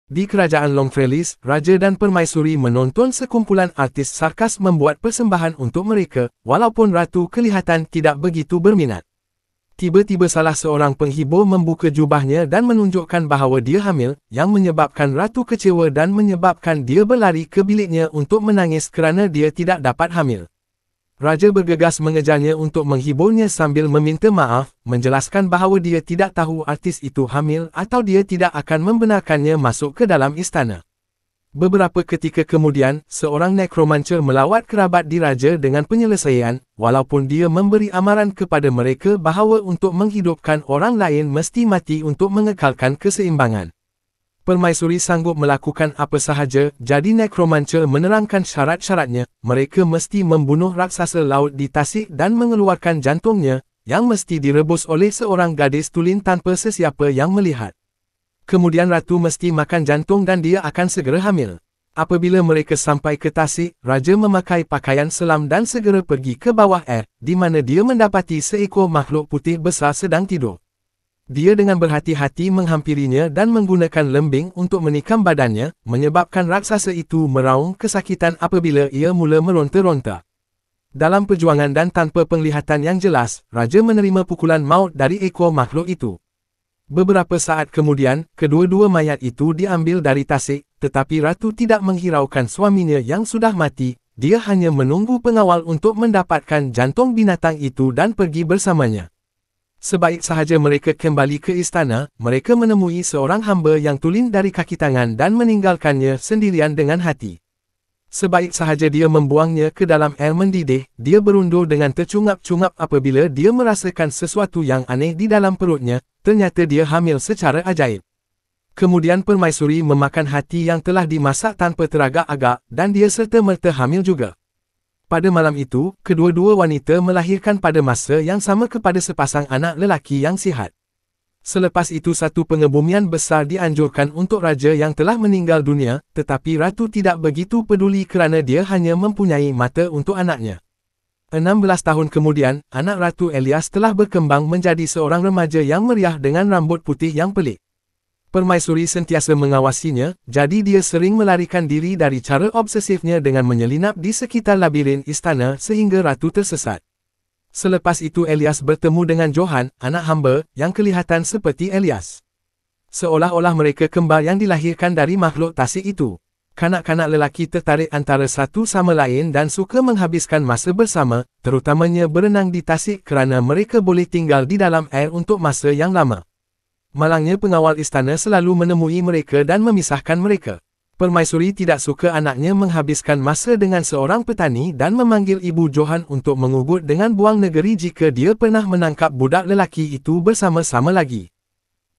Di kerajaan Longfrelis, Raja dan Permaisuri menonton sekumpulan artis sarkas membuat persembahan untuk mereka, walaupun Ratu kelihatan tidak begitu berminat. Tiba-tiba salah seorang penghibur membuka jubahnya dan menunjukkan bahawa dia hamil, yang menyebabkan Ratu kecewa dan menyebabkan dia berlari ke biliknya untuk menangis kerana dia tidak dapat hamil. Raja bergegas mengejarnya untuk menghiburnya sambil meminta maaf, menjelaskan bahawa dia tidak tahu artis itu hamil atau dia tidak akan membenarkannya masuk ke dalam istana. Beberapa ketika kemudian, seorang nekromancer melawat kerabat diraja dengan penyelesaian, walaupun dia memberi amaran kepada mereka bahawa untuk menghidupkan orang lain mesti mati untuk mengekalkan keseimbangan. Permaisuri sanggup melakukan apa sahaja, jadi nekromancer menerangkan syarat-syaratnya, mereka mesti membunuh raksasa laut di tasik dan mengeluarkan jantungnya, yang mesti direbus oleh seorang gadis tulin tanpa sesiapa yang melihat. Kemudian Ratu mesti makan jantung dan dia akan segera hamil. Apabila mereka sampai ke tasik, Raja memakai pakaian selam dan segera pergi ke bawah air, di mana dia mendapati seekor makhluk putih besar sedang tidur. Dia dengan berhati-hati menghampirinya dan menggunakan lembing untuk menikam badannya, menyebabkan raksasa itu meraung kesakitan apabila ia mula meronta-ronta. Dalam perjuangan dan tanpa penglihatan yang jelas, Raja menerima pukulan maut dari ekor makhluk itu. Beberapa saat kemudian, kedua-dua mayat itu diambil dari tasik, tetapi Ratu tidak menghiraukan suaminya yang sudah mati, dia hanya menunggu pengawal untuk mendapatkan jantung binatang itu dan pergi bersamanya. Sebaik sahaja mereka kembali ke istana, mereka menemui seorang hamba yang tulen dari kaki tangan dan meninggalkannya sendirian dengan hati. Sebaik sahaja dia membuangnya ke dalam air mendidih, dia berundur dengan tercungap-cungap apabila dia merasakan sesuatu yang aneh di dalam perutnya, ternyata dia hamil secara ajaib. Kemudian permaisuri memakan hati yang telah dimasak tanpa teragak-agak, dan dia serta-merta hamil juga. Pada malam itu, kedua-dua wanita melahirkan pada masa yang sama kepada sepasang anak lelaki yang sihat. Selepas itu satu pengebumian besar dianjurkan untuk raja yang telah meninggal dunia, tetapi Ratu tidak begitu peduli kerana dia hanya mempunyai mata untuk anaknya. 16 tahun kemudian, anak Ratu Elias telah berkembang menjadi seorang remaja yang meriah dengan rambut putih yang pelik. Permaisuri sentiasa mengawasinya, jadi dia sering melarikan diri dari cara obsesifnya dengan menyelinap di sekitar labirin istana sehingga Ratu tersesat. Selepas itu Elias bertemu dengan Johan, anak hamba, yang kelihatan seperti Elias. Seolah-olah mereka kembar yang dilahirkan dari makhluk tasik itu. Kanak-kanak lelaki tertarik antara satu sama lain dan suka menghabiskan masa bersama, terutamanya berenang di tasik kerana mereka boleh tinggal di dalam air untuk masa yang lama. Malangnya pengawal istana selalu menemui mereka dan memisahkan mereka. Permaisuri tidak suka anaknya menghabiskan masa dengan seorang petani dan memanggil ibu Johan untuk mengugut dengan buang negeri jika dia pernah menangkap budak lelaki itu bersama-sama lagi.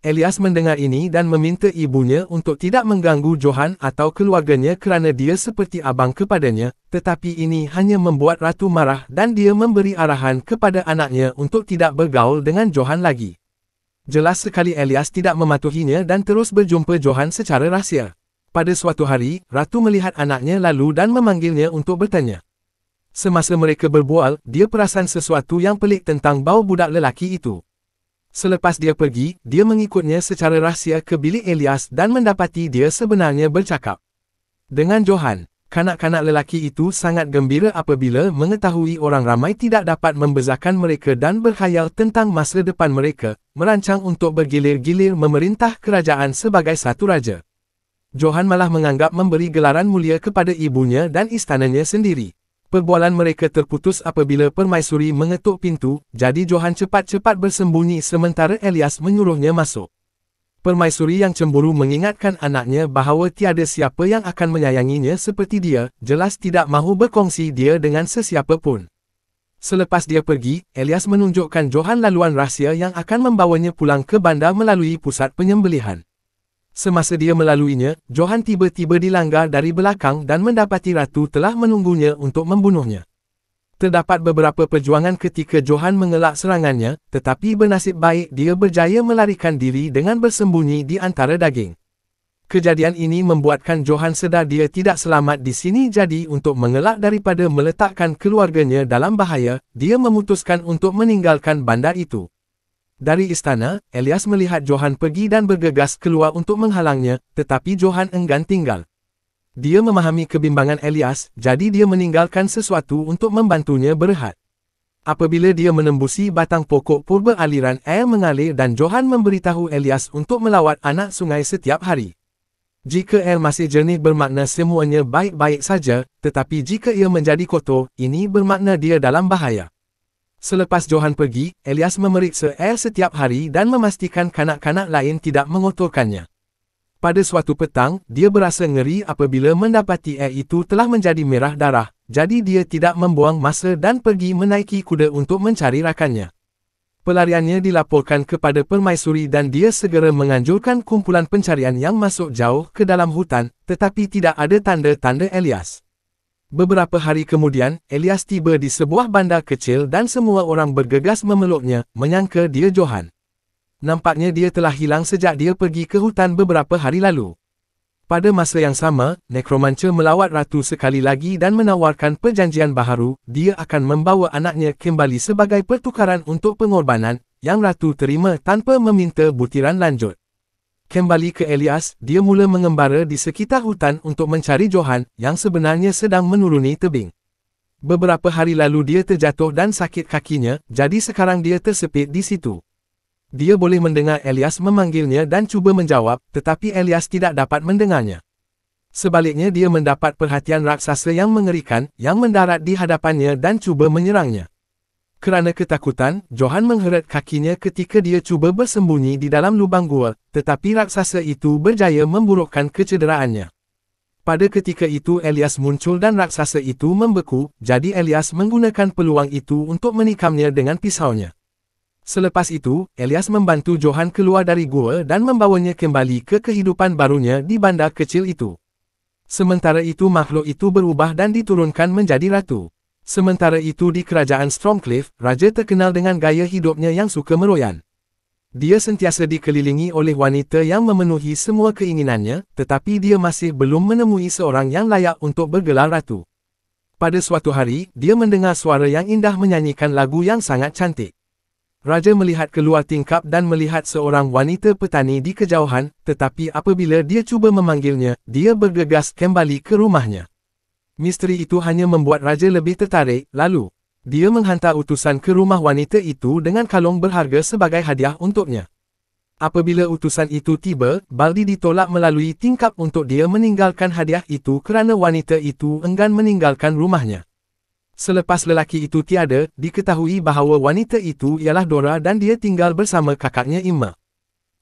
Elias mendengar ini dan meminta ibunya untuk tidak mengganggu Johan atau keluarganya kerana dia seperti abang kepadanya, tetapi ini hanya membuat Ratu marah dan dia memberi arahan kepada anaknya untuk tidak bergaul dengan Johan lagi. Jelas sekali Elias tidak mematuhinya dan terus berjumpa Johan secara rahsia. Pada suatu hari, Ratu melihat anaknya lalu dan memanggilnya untuk bertanya. Semasa mereka berbual, dia perasan sesuatu yang pelik tentang bau budak lelaki itu. Selepas dia pergi, dia mengikutnya secara rahsia ke bilik Elias dan mendapati dia sebenarnya bercakap dengan Johan. Kanak-kanak lelaki itu sangat gembira apabila mengetahui orang ramai tidak dapat membezakan mereka dan berkhayal tentang masa depan mereka, merancang untuk bergilir-gilir memerintah kerajaan sebagai satu raja. Johan malah menganggap memberi gelaran mulia kepada ibunya dan istananya sendiri. Perbualan mereka terputus apabila permaisuri mengetuk pintu, jadi Johan cepat-cepat bersembunyi sementara Elias menyuruhnya masuk. Permaisuri yang cemburu mengingatkan anaknya bahawa tiada siapa yang akan menyayanginya seperti dia, jelas tidak mahu berkongsi dia dengan sesiapa pun. Selepas dia pergi, Elias menunjukkan Johan laluan rahsia yang akan membawanya pulang ke bandar melalui pusat penyembelihan. Semasa dia melaluinya, Johan tiba-tiba dilanggar dari belakang dan mendapati Ratu telah menunggunya untuk membunuhnya. Terdapat beberapa perjuangan ketika Johan mengelak serangannya, tetapi bernasib baik dia berjaya melarikan diri dengan bersembunyi di antara daging. Kejadian ini membuatkan Johan sedar dia tidak selamat di sini, jadi untuk mengelak daripada meletakkan keluarganya dalam bahaya, dia memutuskan untuk meninggalkan bandar itu. Dari istana, Elias melihat Johan pergi dan bergegas keluar untuk menghalangnya, tetapi Johan enggan tinggal. Dia memahami kebimbangan Elias, jadi dia meninggalkan sesuatu untuk membantunya berehat. Apabila dia menembusi batang pokok purba, aliran air mengalir dan Johan memberitahu Elias untuk melawat anak sungai setiap hari. Jika air masih jernih bermakna semuanya baik-baik saja, tetapi jika ia menjadi kotor, ini bermakna dia dalam bahaya. Selepas Johan pergi, Elias memeriksa air setiap hari dan memastikan kanak-kanak lain tidak mengotorkannya. Pada suatu petang, dia berasa ngeri apabila mendapati air itu telah menjadi merah darah, jadi dia tidak membuang masa dan pergi menaiki kuda untuk mencari rakannya. Pelariannya dilaporkan kepada permaisuri dan dia segera menganjurkan kumpulan pencarian yang masuk jauh ke dalam hutan, tetapi tidak ada tanda-tanda Elias. Beberapa hari kemudian, Elias tiba di sebuah bandar kecil dan semua orang bergegas memeluknya, menyangka dia Johan. Nampaknya dia telah hilang sejak dia pergi ke hutan beberapa hari lalu. Pada masa yang sama, nekromancer melawat ratu sekali lagi dan menawarkan perjanjian baharu, dia akan membawa anaknya kembali sebagai pertukaran untuk pengorbanan, yang ratu terima tanpa meminta butiran lanjut. Kembali ke Elias, dia mula mengembara di sekitar hutan untuk mencari Johan, yang sebenarnya sedang menuruni tebing. Beberapa hari lalu dia terjatuh dan sakit kakinya, jadi sekarang dia tersepit di situ. Dia boleh mendengar Elias memanggilnya dan cuba menjawab, tetapi Elias tidak dapat mendengarnya. Sebaliknya dia mendapat perhatian raksasa yang mengerikan, yang mendarat di hadapannya dan cuba menyerangnya. Kerana ketakutan, Johan mengheret kakinya ketika dia cuba bersembunyi di dalam lubang gua, tetapi raksasa itu berjaya memburukkan kecederaannya. Pada ketika itu Elias muncul dan raksasa itu membeku, jadi Elias menggunakan peluang itu untuk menikamnya dengan pisaunya. Selepas itu, Elias membantu Johan keluar dari gua dan membawanya kembali ke kehidupan barunya di bandar kecil itu. Sementara itu makhluk itu berubah dan diturunkan menjadi ratu. Sementara itu di kerajaan Stormcliffe, raja terkenal dengan gaya hidupnya yang suka meroyan. Dia sentiasa dikelilingi oleh wanita yang memenuhi semua keinginannya, tetapi dia masih belum menemui seorang yang layak untuk bergelar ratu. Pada suatu hari, dia mendengar suara yang indah menyanyikan lagu yang sangat cantik. Raja melihat keluar tingkap dan melihat seorang wanita petani di kejauhan, tetapi apabila dia cuba memanggilnya, dia bergegas kembali ke rumahnya. Misteri itu hanya membuat raja lebih tertarik, lalu dia menghantar utusan ke rumah wanita itu dengan kalung berharga sebagai hadiah untuknya. Apabila utusan itu tiba, Baldi ditolak melalui tingkap untuk dia meninggalkan hadiah itu kerana wanita itu enggan meninggalkan rumahnya. Selepas lelaki itu tiada, diketahui bahawa wanita itu ialah Dora dan dia tinggal bersama kakaknya Imma.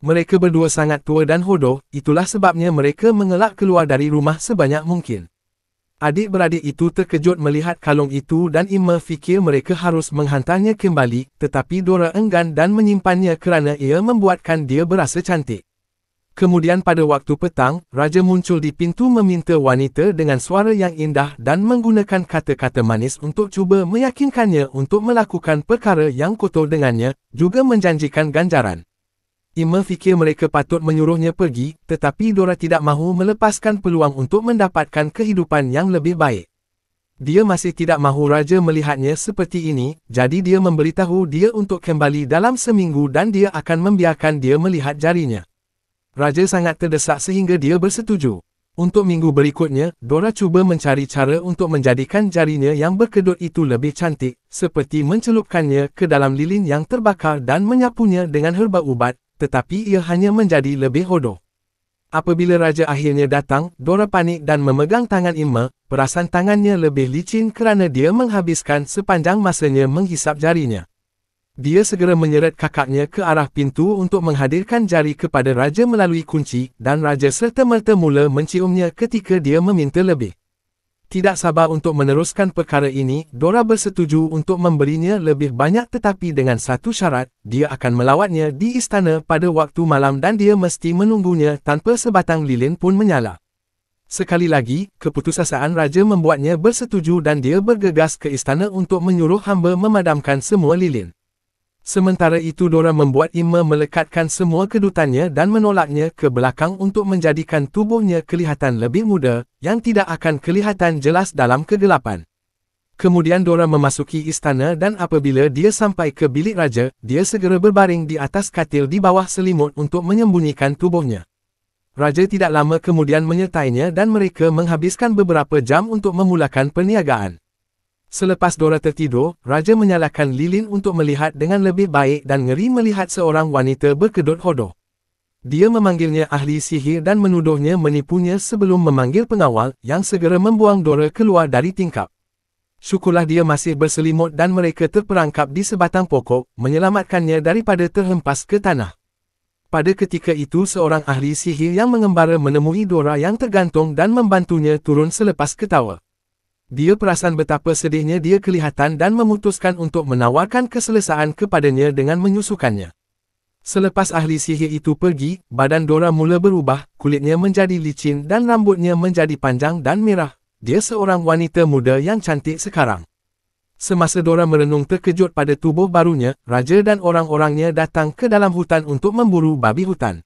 Mereka berdua sangat tua dan hodoh, itulah sebabnya mereka mengelak keluar dari rumah sebanyak mungkin. Adik-beradik itu terkejut melihat kalung itu dan Imma fikir mereka harus menghantarnya kembali, tetapi Dora enggan dan menyimpannya kerana ia membuatkan dia berasa cantik. Kemudian pada waktu petang, raja muncul di pintu meminta wanita dengan suara yang indah dan menggunakan kata-kata manis untuk cuba meyakinkannya untuk melakukan perkara yang kotor dengannya, juga menjanjikan ganjaran. Imma fikir mereka patut menyuruhnya pergi, tetapi Dora tidak mahu melepaskan peluang untuk mendapatkan kehidupan yang lebih baik. Dia masih tidak mahu raja melihatnya seperti ini, jadi dia memberitahu dia untuk kembali dalam seminggu dan dia akan membiarkan dia melihat jarinya. Raja sangat terdesak sehingga dia bersetuju. Untuk minggu berikutnya, Dora cuba mencari cara untuk menjadikan jarinya yang berkedut itu lebih cantik, seperti mencelupkannya ke dalam lilin yang terbakar dan menyapunya dengan herba ubat, tetapi ia hanya menjadi lebih hodoh. Apabila raja akhirnya datang, Dora panik dan memegang tangan Imma, perasan tangannya lebih licin kerana dia menghabiskan sepanjang masanya menghisap jarinya. Dia segera menyeret kakaknya ke arah pintu untuk menghadirkan jari kepada raja melalui kunci, dan raja serta-merta mula menciumnya ketika dia meminta lebih. Tidak sabar untuk meneruskan perkara ini, Dora bersetuju untuk memberinya lebih banyak tetapi dengan satu syarat, dia akan melawatnya di istana pada waktu malam dan dia mesti menunggunya tanpa sebatang lilin pun menyala. Sekali lagi, keputusasaan raja membuatnya bersetuju dan dia bergegas ke istana untuk menyuruh hamba memadamkan semua lilin. Sementara itu Dora membuat Imma melekatkan semua kedutannya dan menolaknya ke belakang untuk menjadikan tubuhnya kelihatan lebih muda, yang tidak akan kelihatan jelas dalam kegelapan. Kemudian Dora memasuki istana dan apabila dia sampai ke bilik raja, dia segera berbaring di atas katil di bawah selimut untuk menyembunyikan tubuhnya. Raja tidak lama kemudian menyertainya dan mereka menghabiskan beberapa jam untuk memulakan perniagaan. Selepas Dora tertidur, Raja menyalakan lilin untuk melihat dengan lebih baik dan ngeri melihat seorang wanita berkedut hodoh. Dia memanggilnya ahli sihir dan menuduhnya menipunya sebelum memanggil pengawal yang segera membuang Dora keluar dari tingkap. Syukurlah dia masih berselimut dan mereka terperangkap di sebatang pokok, menyelamatkannya daripada terhempas ke tanah. Pada ketika itu seorang ahli sihir yang mengembara menemui Dora yang tergantung dan membantunya turun selepas ketawa. Dia perasan betapa sedihnya dia kelihatan dan memutuskan untuk menawarkan keselesaan kepadanya dengan menyusukannya. Selepas ahli sihir itu pergi, badan Dora mula berubah, kulitnya menjadi licin dan rambutnya menjadi panjang dan merah. Dia seorang wanita muda yang cantik sekarang. Semasa Dora merenung terkejut pada tubuh barunya, raja dan orang-orangnya datang ke dalam hutan untuk memburu babi hutan.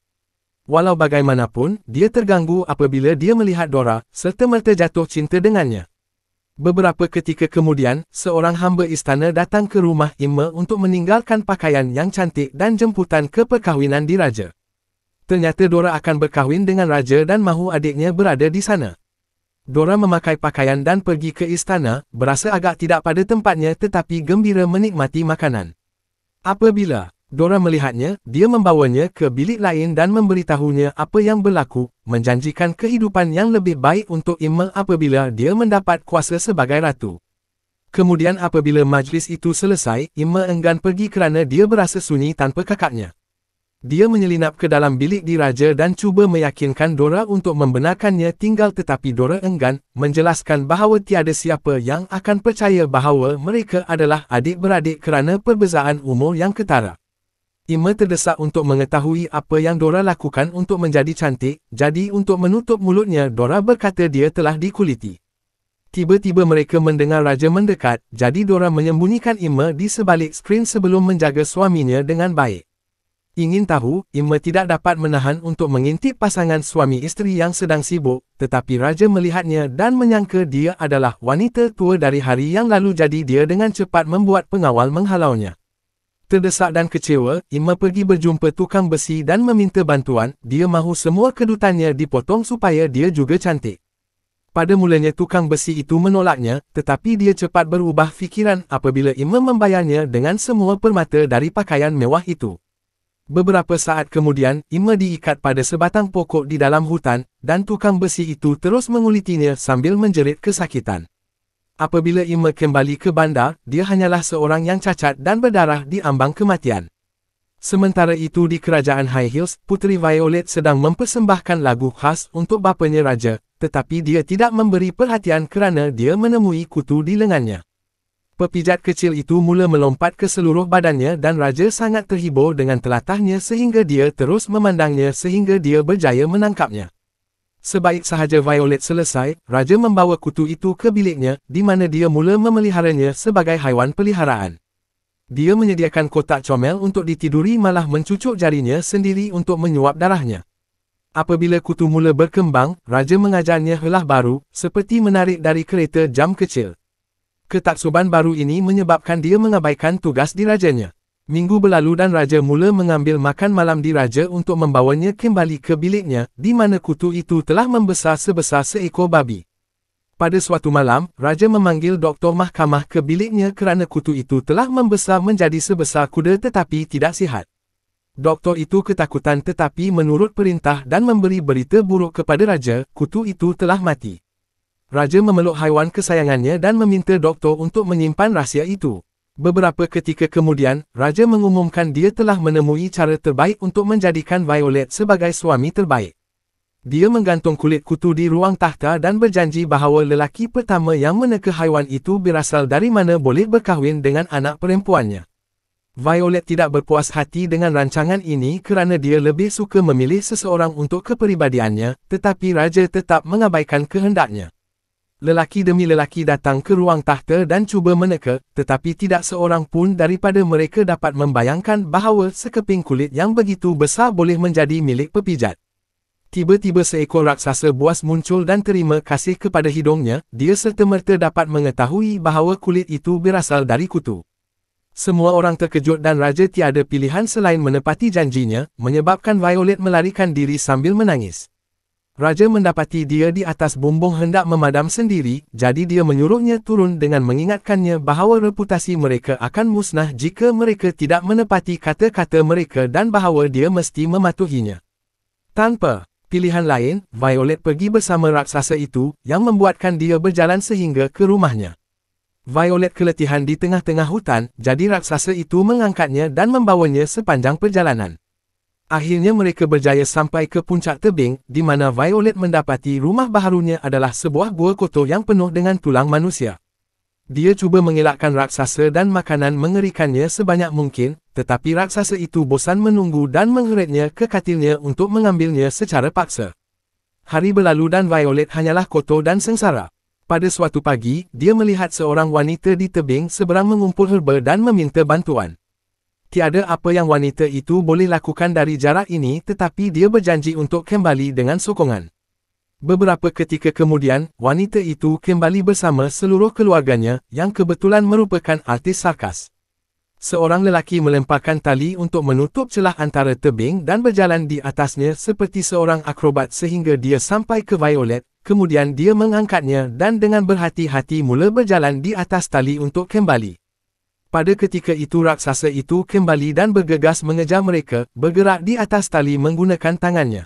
Walau bagaimanapun, dia terganggu apabila dia melihat Dora, serta-merta jatuh cinta dengannya. Beberapa ketika kemudian, seorang hamba istana datang ke rumah Imma untuk meninggalkan pakaian yang cantik dan jemputan ke perkahwinan di raja. Ternyata Dora akan berkahwin dengan raja dan mahu adiknya berada di sana. Dora memakai pakaian dan pergi ke istana, berasa agak tidak pada tempatnya tetapi gembira menikmati makanan. Apabila Dora melihatnya, dia membawanya ke bilik lain dan memberitahunya apa yang berlaku, menjanjikan kehidupan yang lebih baik untuk Imma apabila dia mendapat kuasa sebagai ratu. Kemudian apabila majlis itu selesai, Imma enggan pergi kerana dia berasa sunyi tanpa kakaknya. Dia menyelinap ke dalam bilik di raja dan cuba meyakinkan Dora untuk membenarkannya tinggal tetapi Dora enggan, menjelaskan bahawa tiada siapa yang akan percaya bahawa mereka adalah adik-beradik kerana perbezaan umur yang ketara. Imma terdesak untuk mengetahui apa yang Dora lakukan untuk menjadi cantik, jadi untuk menutup mulutnya Dora berkata dia telah dikuliti. Tiba-tiba mereka mendengar raja mendekat, jadi Dora menyembunyikan Imma di sebalik skrin sebelum menjaga suaminya dengan baik. Ingin tahu, Imma tidak dapat menahan untuk mengintip pasangan suami isteri yang sedang sibuk, tetapi raja melihatnya dan menyangka dia adalah wanita tua dari hari yang lalu jadi dia dengan cepat membuat pengawal menghalaunya. Terdesak dan kecewa, Imma pergi berjumpa tukang besi dan meminta bantuan, dia mahu semua kedutannya dipotong supaya dia juga cantik. Pada mulanya tukang besi itu menolaknya, tetapi dia cepat berubah fikiran apabila Imma membayarnya dengan semua permata dari pakaian mewah itu. Beberapa saat kemudian, Imma diikat pada sebatang pokok di dalam hutan, dan tukang besi itu terus mengulitinya sambil menjerit kesakitan. Apabila Imma kembali ke bandar, dia hanyalah seorang yang cacat dan berdarah di ambang kematian. Sementara itu di kerajaan High Hills, Puteri Violet sedang mempersembahkan lagu khas untuk bapanya raja, tetapi dia tidak memberi perhatian kerana dia menemui kutu di lengannya. Pepijat kecil itu mula melompat ke seluruh badannya dan raja sangat terhibur dengan telatahnya sehingga dia terus memandangnya sehingga dia berjaya menangkapnya. Sebaik sahaja Violet selesai, raja membawa kutu itu ke biliknya, di mana dia mula memeliharanya sebagai haiwan peliharaan. Dia menyediakan kotak comel untuk ditiduri malah mencucuk jarinya sendiri untuk menyuap darahnya. Apabila kutu mula berkembang, raja mengajarnya helah baru, seperti menarik dari kereta jam kecil. Ketaksuban baru ini menyebabkan dia mengabaikan tugas di rajanya. Minggu berlalu dan raja mula mengambil makan malam di raja untuk membawanya kembali ke biliknya, di mana kutu itu telah membesar sebesar seekor babi. Pada suatu malam, raja memanggil doktor mahkamah ke biliknya kerana kutu itu telah membesar menjadi sebesar kuda tetapi tidak sihat. Doktor itu ketakutan tetapi menurut perintah dan memberi berita buruk kepada raja, kutu itu telah mati. Raja memeluk haiwan kesayangannya dan meminta doktor untuk menyimpan rahsia itu. Beberapa ketika kemudian, raja mengumumkan dia telah menemui cara terbaik untuk menjadikan Violet sebagai suami terbaik. Dia menggantung kulit kutu di ruang takhta dan berjanji bahawa lelaki pertama yang meneka haiwan itu berasal dari mana boleh berkahwin dengan anak perempuannya. Violet tidak berpuas hati dengan rancangan ini kerana dia lebih suka memilih seseorang untuk kepribadiannya, tetapi raja tetap mengabaikan kehendaknya. Lelaki demi lelaki datang ke ruang takhta dan cuba meneka, tetapi tidak seorang pun daripada mereka dapat membayangkan bahawa sekeping kulit yang begitu besar boleh menjadi milik pepijat. Tiba-tiba seekor raksasa buas muncul dan terima kasih kepada hidungnya, dia serta-merta dapat mengetahui bahawa kulit itu berasal dari kutu. Semua orang terkejut dan raja tiada pilihan selain menepati janjinya, menyebabkan Violet melarikan diri sambil menangis. Raja mendapati dia di atas bumbung hendak memadam sendiri, jadi dia menyuruhnya turun dengan mengingatkannya bahawa reputasi mereka akan musnah jika mereka tidak menepati kata-kata mereka dan bahawa dia mesti mematuhinya. Tanpa pilihan lain, Violet pergi bersama raksasa itu, yang membuatkan dia berjalan sehingga ke rumahnya. Violet keletihan di tengah-tengah hutan, jadi raksasa itu mengangkatnya dan membawanya sepanjang perjalanan. Akhirnya mereka berjaya sampai ke puncak tebing, di mana Violet mendapati rumah baharunya adalah sebuah gua kotor yang penuh dengan tulang manusia. Dia cuba mengelakkan raksasa dan makanan mengerikannya sebanyak mungkin, tetapi raksasa itu bosan menunggu dan mengheretnya ke katilnya untuk mengambilnya secara paksa. Hari berlalu dan Violet hanyalah kotor dan sengsara. Pada suatu pagi, dia melihat seorang wanita di tebing seberang mengumpul herba dan meminta bantuan. Tiada apa yang wanita itu boleh lakukan dari jarak ini, tetapi dia berjanji untuk kembali dengan sokongan. Beberapa ketika kemudian, wanita itu kembali bersama seluruh keluarganya, yang kebetulan merupakan artis sarkas. Seorang lelaki melemparkan tali untuk menutup celah antara tebing dan berjalan di atasnya seperti seorang akrobat sehingga dia sampai ke Violet, kemudian dia mengangkatnya dan dengan berhati-hati mula berjalan di atas tali untuk kembali. Pada ketika itu raksasa itu kembali dan bergegas mengejar mereka, bergerak di atas tali menggunakan tangannya.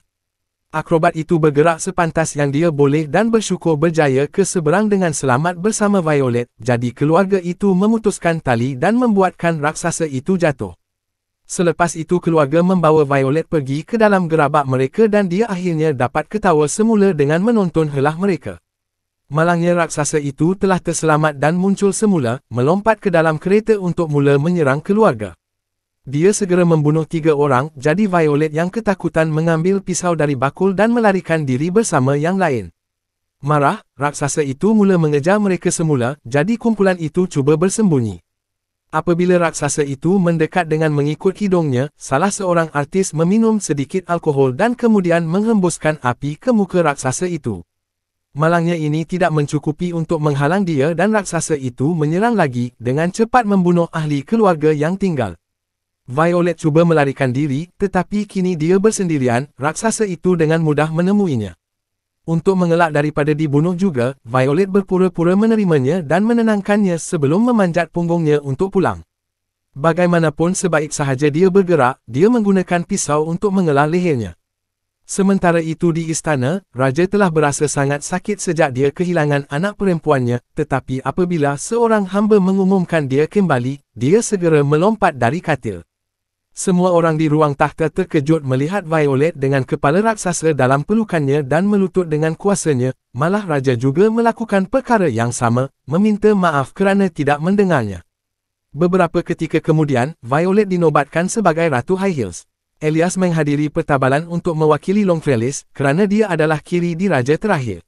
Akrobat itu bergerak sepantas yang dia boleh dan bersyukur berjaya ke seberang dengan selamat bersama Violet, jadi keluarga itu memutuskan tali dan membuatkan raksasa itu jatuh. Selepas itu keluarga membawa Violet pergi ke dalam gerabak mereka dan dia akhirnya dapat ketawa semula dengan menonton helah mereka. Malangnya raksasa itu telah terselamat dan muncul semula, melompat ke dalam kereta untuk mula menyerang keluarga. Dia segera membunuh 3 orang, jadi Violet yang ketakutan mengambil pisau dari bakul dan melarikan diri bersama yang lain. Marah, raksasa itu mula mengejar mereka semula, jadi kumpulan itu cuba bersembunyi. Apabila raksasa itu mendekat dengan mengikut hidungnya, salah seorang artis meminum sedikit alkohol dan kemudian menghembuskan api ke muka raksasa itu. Malangnya ini tidak mencukupi untuk menghalang dia dan raksasa itu menyerang lagi, dengan cepat membunuh ahli keluarga yang tinggal. Violet cuba melarikan diri, tetapi kini dia bersendirian, raksasa itu dengan mudah menemuinya. Untuk mengelak daripada dibunuh juga, Violet berpura-pura menerimanya dan menenangkannya sebelum memanjat punggungnya untuk pulang. Bagaimanapun sebaik sahaja dia bergerak, dia menggunakan pisau untuk mengelah lehernya. Sementara itu di istana, raja telah berasa sangat sakit sejak dia kehilangan anak perempuannya, tetapi apabila seorang hamba mengumumkan dia kembali, dia segera melompat dari katil. Semua orang di ruang takhta terkejut melihat Violet dengan kepala raksasa dalam pelukannya dan melutut dengan kuasanya, malah raja juga melakukan perkara yang sama, meminta maaf kerana tidak mendengarnya. Beberapa ketika kemudian, Violet dinobatkan sebagai Ratu High Heels. Elias menghadiri pertabalan untuk mewakili Longfellis, kerana dia adalah kiri di raja terakhir.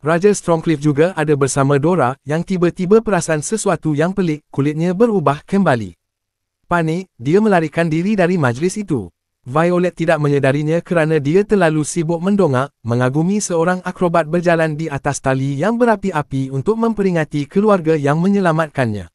Raja Strongcliff juga ada bersama Dora, yang tiba-tiba perasan sesuatu yang pelik, kulitnya berubah kembali. Panik, dia melarikan diri dari majlis itu. Violet tidak menyedarinya kerana dia terlalu sibuk mendongak, mengagumi seorang akrobat berjalan di atas tali yang berapi-api untuk memperingati keluarga yang menyelamatkannya.